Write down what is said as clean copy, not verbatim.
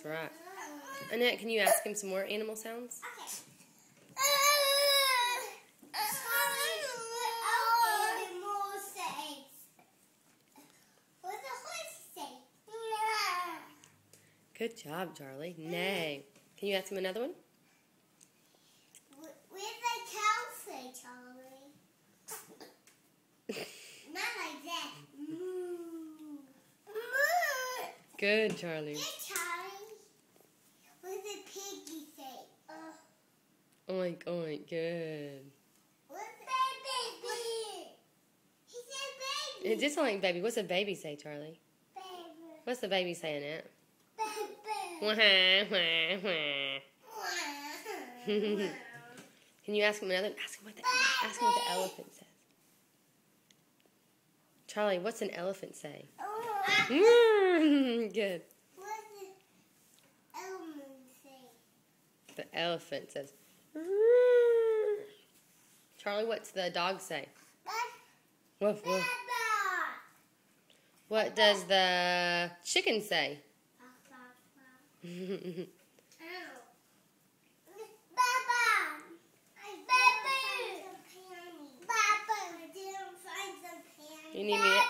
right. Annette, can you ask him some more animal sounds? Okay. Good job, Charlie. Neigh. Can you ask him another one? What does the cow say, Charlie? Not like that. Moo. Moo. Good, Charlie. Good, Charlie. What does the piggy say? Oink, oink. Good. What's baby? He said baby. It just like baby. What's a baby say, Charlie? Baby. What's the baby saying, Annette? Baby. Can you ask him another? Ask him what the elephant says. Charlie, what's an elephant say? Good. What does the elephant say? The elephant says. Charlie, what's the dog say? Woof, woof. What does the chicken say? You need me to